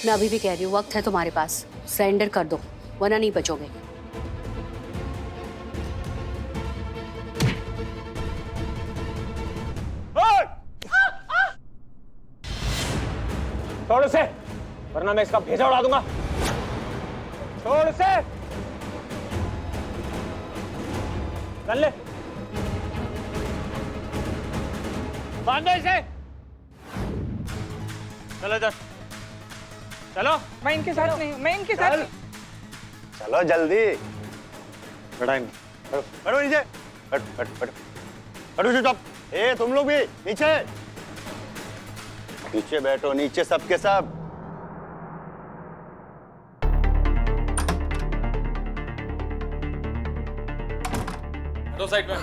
मैं अभी भी कह रही हूँ, वक्त है तुम्हारे पास, सरेंडर कर दो वरना नहीं बचोगे। छोड़ उसे, वरना मैं इसका भेजा उड़ा दूंगा। छोड़ उसे, चल ले, बांधो इसे। चलो इधर, चलो। मैं इनके साथ नहीं, मैं इनके साथ नहीं। चलो जल्दी। बैठो बैठो नीचे, बैठो चुपचाप। ए तुम लोग भी नीचे नीचे बैठो, नीचे सबके सब। दो साइड में।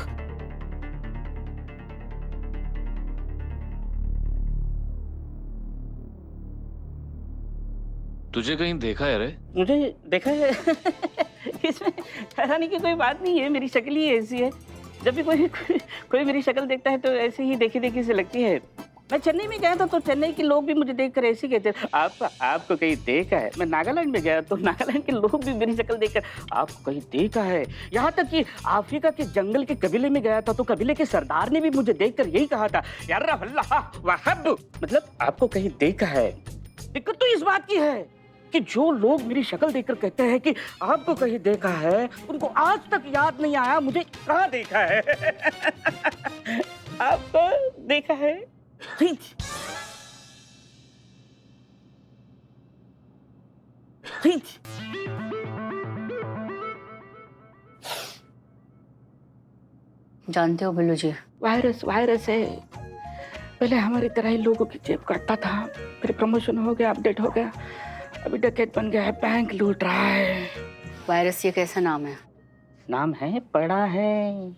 तुझे कहीं देखा है रे? मुझे देखा है इसमें हैरानी की कोई बात नहीं है, मेरी शक्ल ही ऐसी है। जब भी कोई मेरी शक्ल देखता है तो ऐसे ही देखी देखी से लगती है। मैं चेन्नई में गया था तो चेन्नई के लोग भी मुझे देखकर ऐसे कहते हैं, आपको कहीं देखा है। मैं नागालैंड में गया तो नागालैंड के लोग भी मेरी शक्ल देखकर आपको कहीं देखा है। यहाँ तक कि अफ्रीका के जंगल के कबीले में गया था तो कबीले के सरदार ने भी मुझे देखकर यही कहा था, यार वहब, मतलब आपको कहीं देखा है। दिक्कत तो इस बात की है कि जो लोग मेरी शक्ल देखकर कहते हैं कि आपको कहीं देखा है, उनको आज तक याद नहीं आया मुझे कहाँ देखा है। आपको देखा है? जानते हो बिल्लू जी, वायरस है। पहले हमारी तरह ही लोगों की जेब काटता था, फिर प्रमोशन हो गया, अपडेट हो गया, अभी डकैत बन गया है, बैंक लूट रहा है। वायरस ये कैसा नाम है? नाम है, पड़ा है।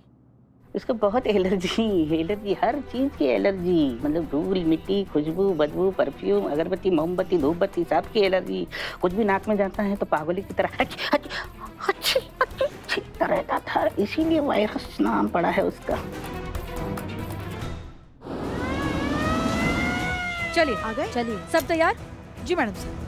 उसको बहुत एलर्जी, हर चीज की एलर्जी, मतलब धूल, मिट्टी, खुशबू, बदबू, परफ्यूम, अगरबत्ती, मोमबत्ती, धूपबत्ती, सब की एलर्जी। कुछ भी नाक में जाता है तो पागली की तरह छींकता रहता था, इसीलिए वायरस नाम पड़ा है उसका। चलिए आ गए, चलिए सब तैयार? जी मैडम साहब।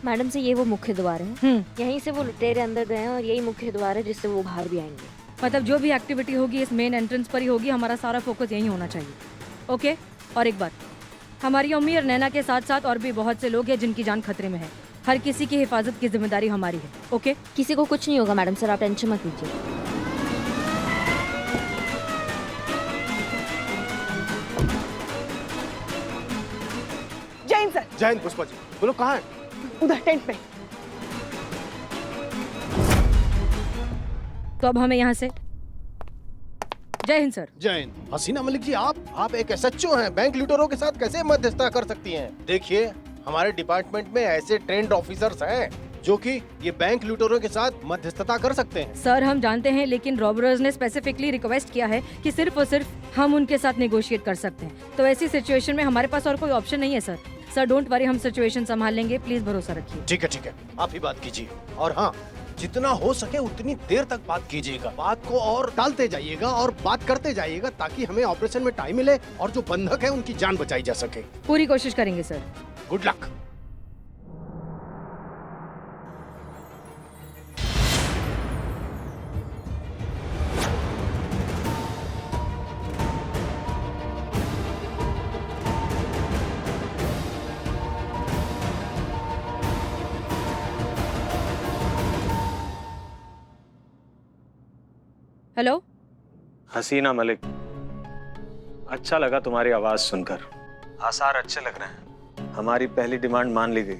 मैडम से ये वो मुख्य द्वार है, यहीं से वो लुटेरे अंदर गए हैं और यही मुख्य द्वार है जिससे वो बाहर भी आएंगे। मतलब जो भी एक्टिविटी होगी इस मेन एंट्रेंस पर ही होगी, हमारा सारा फोकस यहीं होना चाहिए। ओके, और एक बात, हमारी अम्मी और नैना के साथ साथ और भी बहुत से लोग हैं जिनकी जान खतरे में है। हर किसी की हिफाजत की जिम्मेदारी हमारी है। ओके? किसी को कुछ नहीं होगा मैडम सर, आप टेंशन मत लीजिए। जैन सर। जैन पुष्पा जी, बोलो कहाँ है? उधर टेंट में। तो अब हमें यहाँ से जय हिंद सर। जय हिंद। हसीना मलिक जी, आप एक एसएचओ हैं, बैंक लूटेरों के साथ कैसे मध्यस्थता कर सकती हैं? देखिए, हमारे डिपार्टमेंट में ऐसे ट्रेंड ऑफिसर्स हैं जो कि ये बैंक लूटेरों के साथ मध्यस्थता कर सकते हैं। सर हम जानते हैं, लेकिन रॉबर्स ने स्पेसिफिकली रिक्वेस्ट किया है कि सिर्फ और सिर्फ हम उनके साथ नेगोशिएट कर सकते हैं। तो ऐसी सिचुएशन में हमारे पास और कोई ऑप्शन नहीं है सर। सर डोंट वरी, हम सिचुएशन संभाल लेंगे, प्लीज भरोसा रखिए। ठीक है, आप ही बात कीजिए। और हाँ, जितना हो सके उतनी देर तक बात कीजिएगा, बात को और टालते जाइएगा और बात करते जाइएगा ताकि हमें ऑपरेशन में टाइम मिले और जो बंधक है उनकी जान बचाई जा सके। पूरी कोशिश करेंगे सर। Good luck. हेलो। हसीना मलिक, अच्छा लगा तुम्हारी आवाज सुनकर। आसार अच्छे लग रहे हैं। हमारी पहली डिमांड मान ली गई।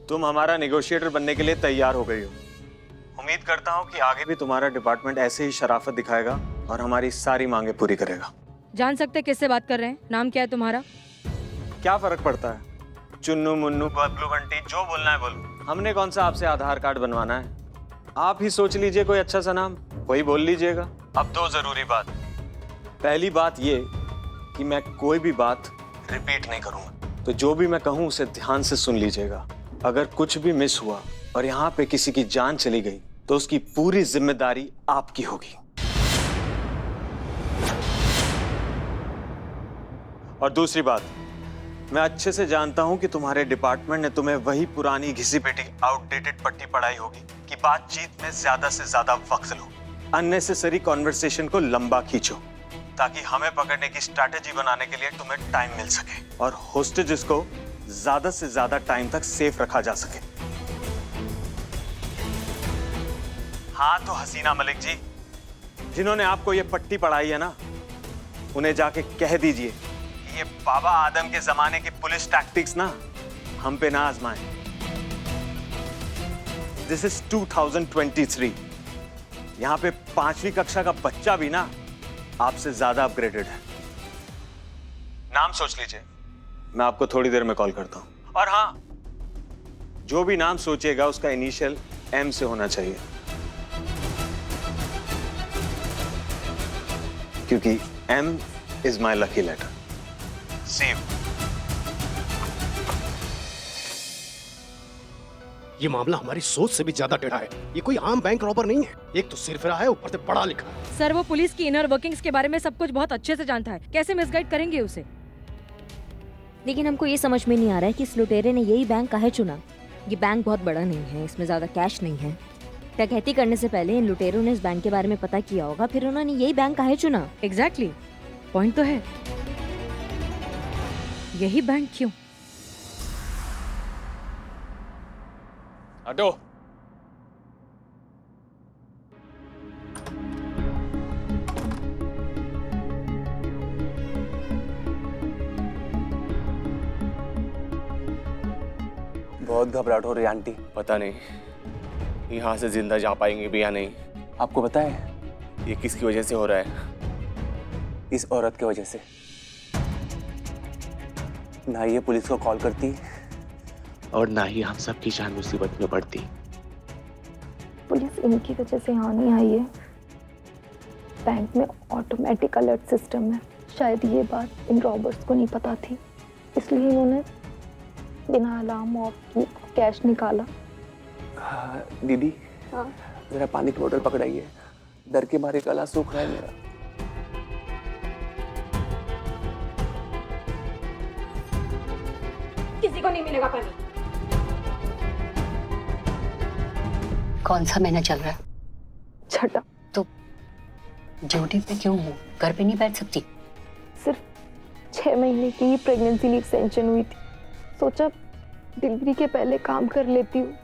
तुम हमारा नेगोशिएटर बनने के लिए तैयार हो गई हो। उम्मीद करता हूं कि आगे भी तुम्हारा डिपार्टमेंट ऐसे ही शराफत दिखाएगा और हमारी सारी मांगे पूरी करेगा। जान सकते हैं किससे बात कर रहे हैं? नाम क्या है तुम्हारा? क्या फर्क पड़ता है? चुन्नू मुन्नू बबलू बंटी, जो बोलना है बोलो। हमने कौन सा आपसे आधार कार्ड बनवाना है? आप ही सोच लीजिए कोई अच्छा सा नाम, वही बोल लीजिएगा। अब दो जरूरी बात। पहली बात ये कि मैं कोई भी बात रिपीट नहीं करूंगा, तो जो भी मैं कहूं उसे ध्यान से सुन लीजिएगा। अगर कुछ भी मिस हुआ और यहाँ पे किसी की जान चली गई तो उसकी पूरी जिम्मेदारी आपकी होगी। और दूसरी बात, मैं अच्छे से जानता हूं कि तुम्हारे डिपार्टमेंट ने तुम्हें वही पुरानी घिसी पिटी आउटडेटेड पट्टी पढ़ाई होगी कि बातचीत में ज्यादा से ज्यादा वक्त लो, अननेसेसरी कॉन्वर्सेशन को लंबा खींचो, ताकि हमें पकड़ने की स्ट्रैटेजी बनाने के लिए तुम्हें टाइम मिल सके और होस्टेजेस को ज्यादा से ज्यादा टाइम तक सेफ रखा जा सके। हाँ तो हसीना मलिक जी, जिन्होंने आपको ये पट्टी पढ़ाई है ना, उन्हें जाके कह दीजिए कि ये बाबा आदम के जमाने की पुलिस टैक्टिक्स ना हम पे ना आजमाएं। This is 2023। यहाँ पे 5वीं कक्षा का बच्चा भी ना आपसे ज्यादा अपग्रेडेड है। नाम सोच लीजिए, मैं आपको थोड़ी देर में कॉल करता हूं। और हाँ, जो भी नाम सोचिएगा उसका इनिशियल M से होना चाहिए, क्योंकि M is my lucky letter. See you. ये मामला हमारी सोच से भी ज्यादा टेढ़ा है। ये कोई आम बैंक रॉबर नहीं है। एक तो सिरफिरा है, ऊपर से पढ़ा लिखा है। सर वो पुलिस की इनर वर्किंग्स के बारे में सब कुछ बहुत अच्छे से जानता है, कैसे मिसगाइड करेंगे उसे? लेकिन हमको ये समझ में नहीं आ रहा है कि इस लुटेरे ने यही बैंक काहे चुना। ये बैंक बहुत बड़ा नहीं है, इसमें ज्यादा कैश नहीं है। डकैती करने से पहले इन लुटेरों ने इस बैंक के बारे में पता किया होगा, फिर उन्होंने यही बैंक काहे चुना। एग्जैक्टली, पॉइंट तो है। यही बैंक क्यों? हटो। बहुत घबराहट हो रही है आंटी। पता नहीं यहाँ से जिंदा जा पाएंगे भी या नहीं। आपको पता है ये किसकी वजह से हो रहा है? इस औरत की वजह से। ना ये पुलिस को कॉल करती और ना ही हम सबकी जान मुसीबत में पड़ती। पुलिस इनकी वजह से यहाँ नहीं आई है। बैंक में ऑटोमेटिक अलर्ट सिस्टम है, शायद ये बात इन रॉबर्स को नहीं पता थी, इसलिए इन्होंने बिना अलार्म ऑफ की कैश निकाला। हाँ, दीदी हाँ। जरा पानी की बोतल पकड़ाइए, डर के मारे गला सूख रहा है मेरा। किसी को नहीं मिलेगा पानी। कौन सा महीना चल रहा है? छठा। तो ड्यूटी पे क्यों हो? घर पे नहीं बैठ सकती? सिर्फ 6 महीने की प्रेगनेंसी लीव सेंक्शन हुई थी, सोचा डिलीवरी के पहले काम कर लेती हूँ,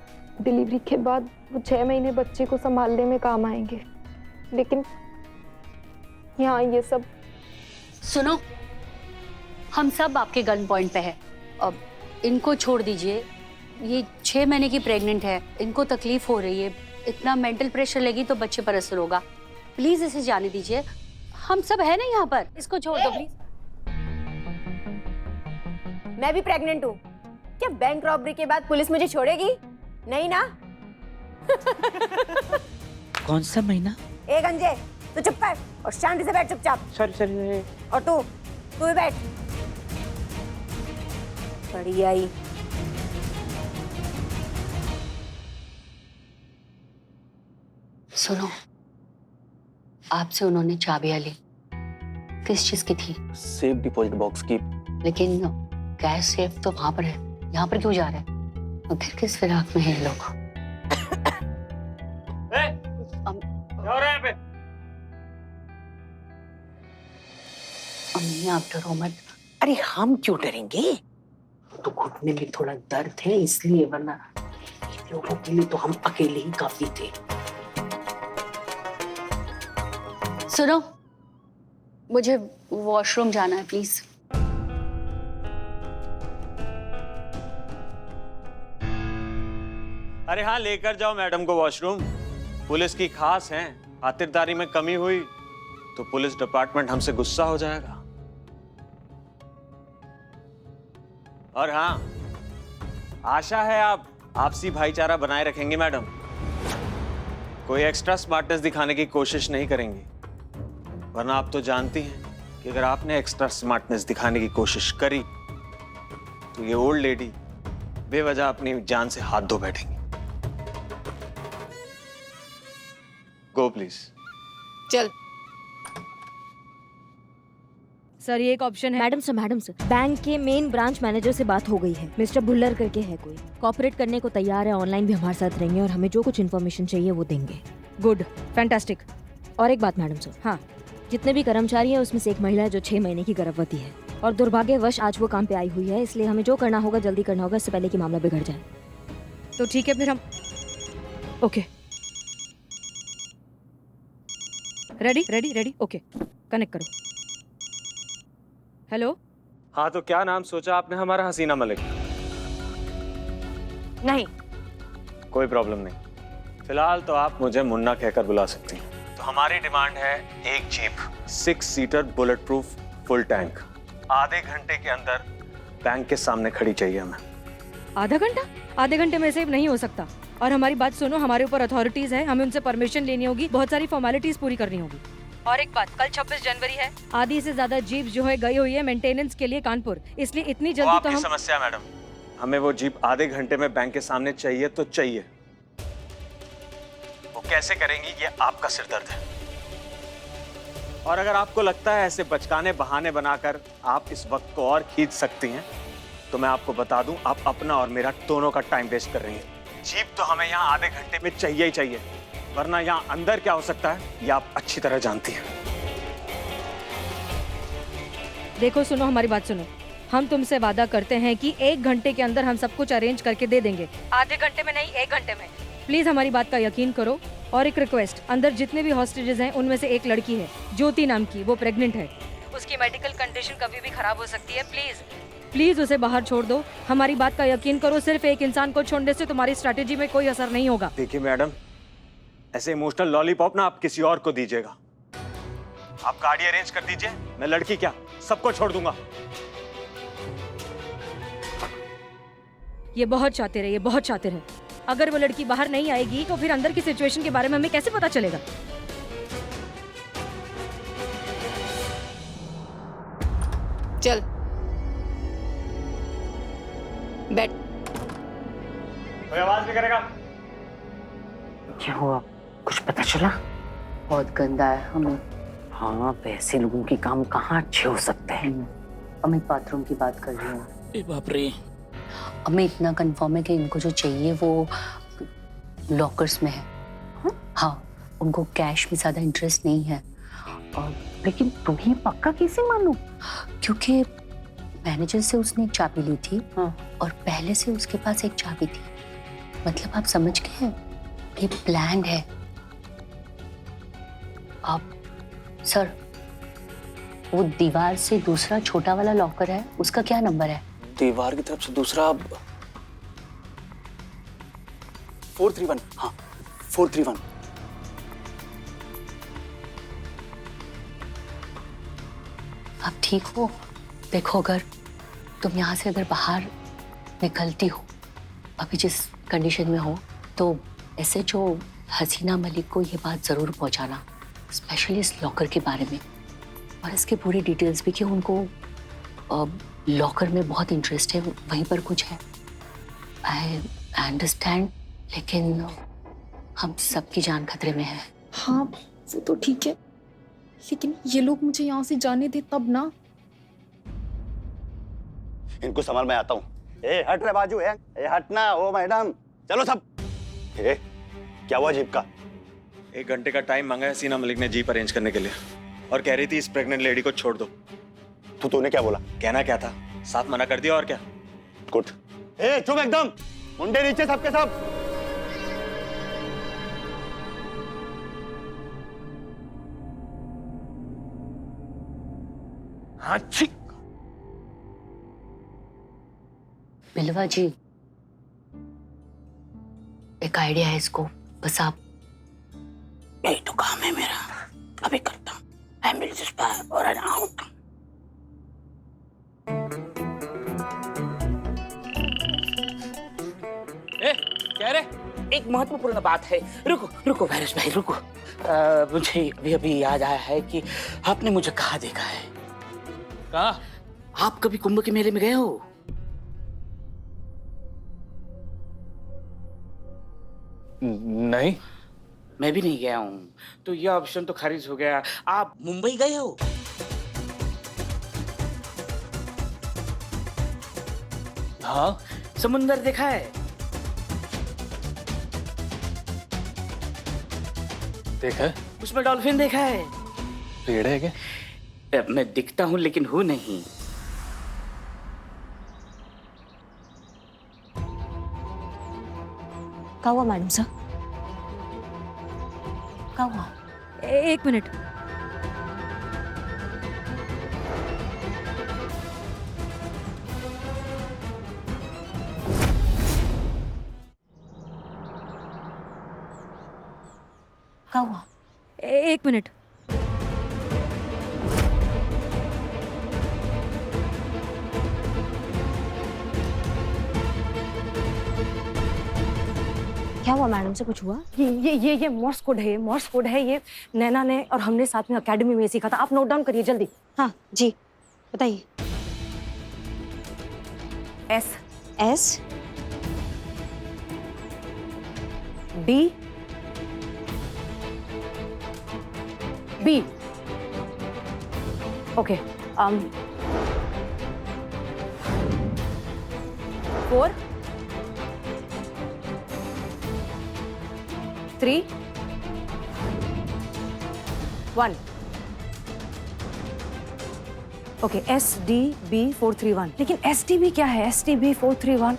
डिलीवरी के बाद वो 6 महीने बच्चे को संभालने में काम आएंगे। लेकिन यहाँ ये सब। सुनो, हम सब आपके गन पॉइंट पे है। अब इनको छोड़ दीजिए, ये 6 महीने की प्रेग्नेंट है, इनको तकलीफ हो रही है, इतना मेंटल प्रेशर लेगी तो बच्चे पर असर होगा। प्लीज इसे जाने दीजिए, हम सब है ना यहाँ पर, इसको छोड़ दो प्लीज। मैं भी प्रेग्नेंट हूँ, क्या बैंक रॉबरी के बाद पुलिस मुझे छोड़ेगी? नहीं ना? कौन सा महीना? ए गंजे, तू चुप कर और शांति से बैठ चुपचाप। सॉरी। और तू भी बैठ। बड़ी आई। सुनो, आपसे उन्होंने चाबियां ली, किस चीज की थी? सेफ डिपॉजिट बॉक्स की। लेकिन कैश सेफ तो वहां पर है, यहाँ पर क्यों जा रहे हैं? आखिर किस फिराक में है ये लोग? अम्मी आप डरो मत। अरे हम क्यों डरेंगे? तो घुटने में थोड़ा दर्द है इसलिए, वरना लोगों के लिए तो हम अकेले ही काफी थे। सुनो, मुझे वॉशरूम जाना है प्लीज। अरे हाँ, लेकर जाओ मैडम को वॉशरूम। पुलिस की खास हैं, खातिरदारी में कमी हुई तो पुलिस डिपार्टमेंट हमसे गुस्सा हो जाएगा। और हाँ, आशा है आप आपसी भाईचारा बनाए रखेंगे मैडम। कोई एक्स्ट्रा स्मार्टनेस दिखाने की कोशिश नहीं करेंगी, वरना आप तो जानती हैं कि अगर आपने एक्स्ट्रा स्मार्टनेस दिखाने की कोशिश करी तो ये ओल्ड लेडी बेवजह अपनी जान से हाथ धो बैठेंगी। Go please. चल। सर ये एक ऑप्शन है। मैडम सर बैंक के मेन ब्रांच मैनेजर से बात हो गई है। मिस्टर भुल्लर करके है कोई, कॉपरेट करने को तैयार है, ऑनलाइन भी हमारे साथ रहेंगे और हमें जो कुछ इन्फॉर्मेशन चाहिए वो देंगे। Good, fantastic. और एक बात मैडम सर, हाँ, जितने भी कर्मचारी हैं उसमें से एक महिला है जो 6 महीने की गर्भवती है और दुर्भाग्यवश आज वो काम पे आई हुई है, इसलिए हमें जो करना होगा जल्दी करना होगा, इससे पहले कि मामला बिगड़ जाए। तो ठीक है फिर हम ओके। रेडी ओके, कनेक्ट करो। हेलो। हाँ, तो क्या नाम सोचा आपने हमारा हसीना मलिक? नहीं। कोई प्रॉब्लम नहीं, फिलहाल तो आप मुझे मुन्ना कहकर बुला सकती हैं। तो हमारी डिमांड है एक jeep 6 seater bullet proof full tank, आधे घंटे के अंदर बैंक के सामने खड़ी चाहिए हमें। आधा घंटा? आधे घंटे में सेव नहीं हो सकता। और हमारी बात सुनो, हमारे ऊपर अथॉरिटीज है, हमें उनसे परमिशन लेनी होगी, बहुत सारी फॉर्मेलिटीज पूरी करनी होगी। और एक बात, कल 26 जनवरी है, आधी से ज्यादा जीप जो है गई हुई है मेंटेनेंस के लिए कानपुर, इसलिए इतनी जल्दी तो हम समस्या मैडम, हमें वो जीप आधे घंटे में बैंक के सामने चाहिए तो चाहिए। वो कैसे करेंगी ये आपका सिरदर्द है। और अगर आपको लगता है ऐसे बचकाने बहाने बनाकर आप इस वक्त को और खींच सकती हैं, तो मैं आपको बता दूं, आप अपना और मेरा दोनों का टाइम वेस्ट कर रही हैं। जीप तो हमें यहाँ आधे घंटे में चाहिए ही चाहिए, वरना यहाँ अंदर क्या हो सकता है ये आप अच्छी तरह जानती हैं। देखो सुनो, हमारी बात सुनो, हम तुमसे वादा करते हैं कि 1 घंटे के अंदर हम सब कुछ अरेंज करके दे देंगे। आधे घंटे में नहीं, 1 घंटे में। प्लीज हमारी बात का यकीन करो। और एक रिक्वेस्ट, अंदर जितने भी हॉस्टेजेस हैं उनमें से एक लड़की है, ज्योति नाम की, वो प्रेग्नेंट है, उसकी मेडिकल कंडीशन कभी भी खराब हो सकती है। प्लीज उसे बाहर छोड़ दो। हमारी बात का यकीन करो, सिर्फ एक इंसान को छोड़ने से तुम्हारी स्ट्रैटेजी में कोई असर नहीं होगा। देखिए मैडम, ऐसे इमोशनल लॉलीपॉप ना आप किसी और को दीजिएगा। आप गाड़ी अरेंज कर दीजिए, मैं लड़की क्या सबको छोड़ दूंगा। ये बहुत शातिर है, ये बहुत शातिर है। अगर वो लड़की बाहर नहीं आएगी तो फिर अंदर की सिचुएशन के बारे में हमें कैसे पता चलेगा? चल बैठ। कोई आवाज नहीं करेगा। क्या हुआ, कुछ पता चला? बहुत गंदा है हमें। हाँ, वैसे लोगों के काम कहाँ अच्छे हो सकते हैं। मैं बाथरूम की बात कर रही हूँ। ए बाप रे। हमें इतना कंफर्म है कि इनको जो चाहिए वो लॉकर्स में है। हाँ, उनको कैश में ज्यादा इंटरेस्ट नहीं है। और लेकिन तुम्हें पक्का कैसे मालूम? क्योंकि मैनेजर से उसने एक चाबी ली थी। हाँ। और पहले से उसके पास एक चाबी थी। मतलब आप समझ गए हैं, ये प्लान है। आप सर, वो दीवार से दूसरा छोटा वाला लॉकर है, उसका क्या नंबर है? दीवार की तरफ से दूसरा 431। हाँ, 431। आप ठीक हो? देखो, अगर तुम यहाँ से अगर बाहर निकलती हो अभी जिस कंडीशन में हो, तो ऐसे जो हसीना मलिक को ये बात जरूर पहुंचाना, स्पेशली इस लॉकर के बारे में, और इसके पूरी डिटेल्स भी कि उनको लॉकर में बहुत इंटरेस्ट है, वहीं पर कुछ है। आई अंडरस्टैंड, लेकिन हम सबकी जान खतरे में है। हाँ वो तो ठीक है, लेकिन ये लोग मुझे यहाँ से जाने दे तब ना। इनको संभाल, मैं आता हूँ। ए हट रे बाजू है, ए हटना। ओ मैडम चलो सब। ए क्या हुआ जीप का? 1 घंटे का टाइम मांगा है हसीना मलिक ने जीप अरेंज करने के लिए, और कह रही थी इस प्रेग्नेंट लेडी को छोड़ दो। तूने क्या बोला? कहना क्या था, साथ मना कर दिया और क्या। गुड। ए चुप एकदम, मुंडे नीचे सबके सब। हाँ जी। बिलवा जी, एक आइडिया है इसको, बस आप। यही तो काम है मेरा, अभी करता हूँ। एम्बुलेंस पर और आउट। ए, क्या रे? एक महत्वपूर्ण बात है। रुको रुको भैरस भाई रुको। मुझे अभी अभी याद आया है कि आपने मुझे कहाँ देखा है। कहाँ? आप कभी कुंभ के मेले में गए हो? नहीं। मैं भी नहीं गया हूँ, तो यह ऑप्शन तो खारिज हो गया। आप मुंबई गए हो? हाँ। समुंदर देखा है? देखा है। उसमें डॉल्फिन देखा है? पेड़ है क्या? मैं दिखता हूँ लेकिन हूँ नहीं। क्या हुआ मैडम सर? क्या हुआ? एक मिनट। क्या हुआ? एक मिनट। क्या हुआ मैडम से? कुछ हुआ? ये मॉर्स कोड है, मॉर्स कोड है। ये नैना ने और हमने साथ में एकेडमी में सीखा था। आप नोट डाउन करिए जल्दी। हाँ जी बताइए। S S D B. Okay 4 3 1। Okay S D B 431। लेकिन एस डी बी क्या है? S D B 431।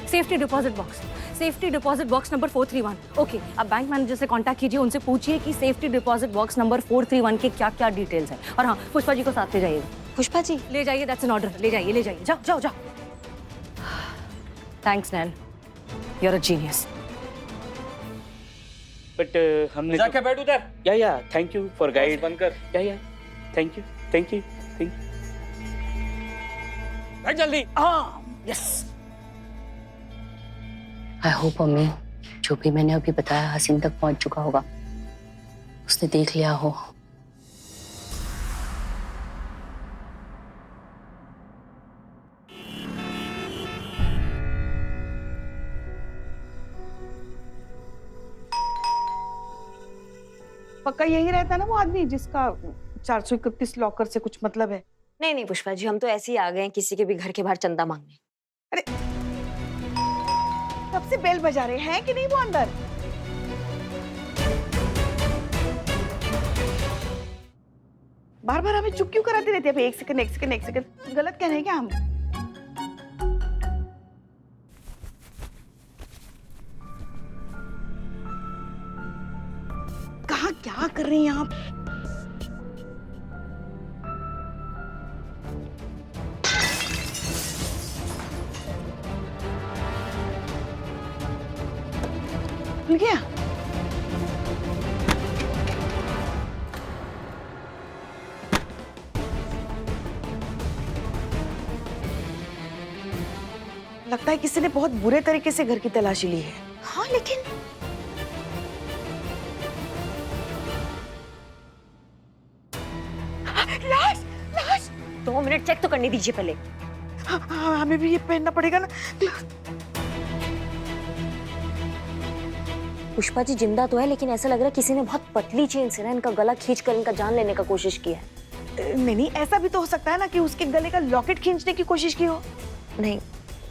Safety deposit box, safety deposit box number 431। Okay आप बैंक मैनेजर से कांटेक्ट कीजिए, उनसे पूछिए कि सेफ्टी डिपॉजिट बॉक्स नंबर 431 के क्या क्या डिटेल्स हैं। और हाँ पुष्पा जी को साथ ले जाइएगा। पुष्पा जी ले जाइए, दैट्स एन ऑर्डर। ले जाइए ले जाइए, जाओ जाओ जाओ। Thanks Nan, you are a genius. But हमने जाके बैठ उधर। या थैंक यू फॉर गाइड। बंद कर। या thank you thank you thank you. बैठ जल्दी। हाँ यस। आई होप अम्मी जो भी मैंने अभी बताया हसीन तक पहुंच चुका होगा, उसने देख लिया हो। पक्का यही रहता है ना वो आदमी जिसका 431 लॉकर से कुछ मतलब है? नहीं नहीं पुष्पा जी, हम तो ऐसे ही आ गए हैं किसी के भी घर के बाहर चंदा मांगने। अरे कब से बेल बजा रहे हैं कि नहीं वो अंदर? बार बार हमें चुप क्यों कराते रहते हैं? अभी एक सेकंड एक सेकंड एक सेकंड, गलत कह रहे हैं क्या हम? कहाँ क्या कर रही हैं आप? खुल गया? लगता है किसी ने बहुत बुरे तरीके से घर की तलाशी ली है। हाँ लेकिन लाश लाश 2 मिनट चेक तो करने दीजिए पहले। हाँ, हमें भी ये पहनना पड़ेगा ना। पुष्पा जी जिंदा तो है लेकिन ऐसा लग रहा है किसी ने बहुत पतली चेन से ना इनका गला खींचकर इनका जान लेने का कोशिश किया है। नहीं ऐसा भी तो हो सकता है ना कि उसके गले का लॉकेट खींचने की कोशिश की हो। नहीं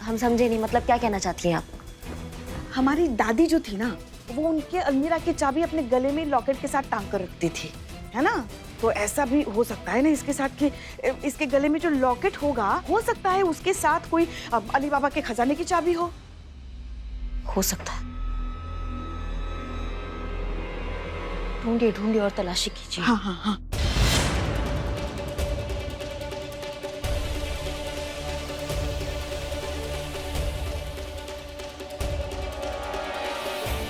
हम समझे नहीं, मतलब क्या कहना चाहती हैं आप? हमारी दादी जो थी ना वो उनके अलमीरा की चाबी अपने गले में लॉकेट के साथ टांग कर रखती थी, है ना? तो ऐसा भी हो सकता है ना इसके साथ कि इसके गले में जो लॉकेट होगा हो सकता है उसके साथ कोई अली बाबा के खजाने की चाबी हो सकता है। ढूंढिए ढूंढिए और तलाशी कीजिए। हाँ हाँ हाँ।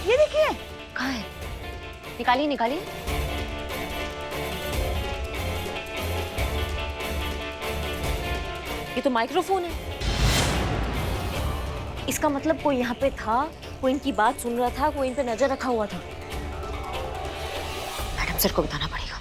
ये देखिए। कहाँ है? निकालिए निकालिए। ये तो माइक्रोफोन है। इसका मतलब कोई यहाँ पे था, कोई इनकी बात सुन रहा था, कोई इन पे नजर रखा हुआ था। मैडम सर को बताना पड़ेगा।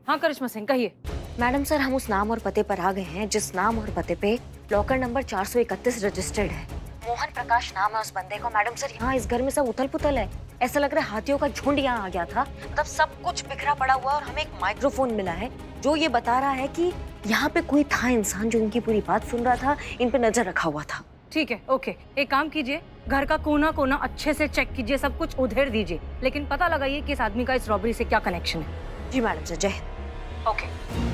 हाँ करिश्मा सिंह, कहिए। मैडम सर, हम उस नाम और पते पर आ गए हैं जिस नाम और पते पे लॉकर नंबर 431 रजिस्टर्ड है। मोहन प्रकाश नाम है उस बंदे को। मैडम सर, यहाँ इस घर में सब उथल पुथल है। ऐसा लग रहा है हाथियों का झुंड यहाँ आ गया था। मतलब सब कुछ बिखरा पड़ा हुआ और हमें एक माइक्रोफोन मिला है जो ये बता रहा है कि यहाँ पे कोई था इंसान जो इनकी पूरी बात सुन रहा था, इन पे नजर रखा हुआ था। ठीक है, ओके। एक काम कीजिए, घर का कोना कोना अच्छे से चेक कीजिए, सब कुछ उधेड़ दीजिए, लेकिन पता लगाइए कि इस आदमी का इस रॉबरी से क्या कनेक्शन है। जी मैडम सर, जय हिंद। ओके।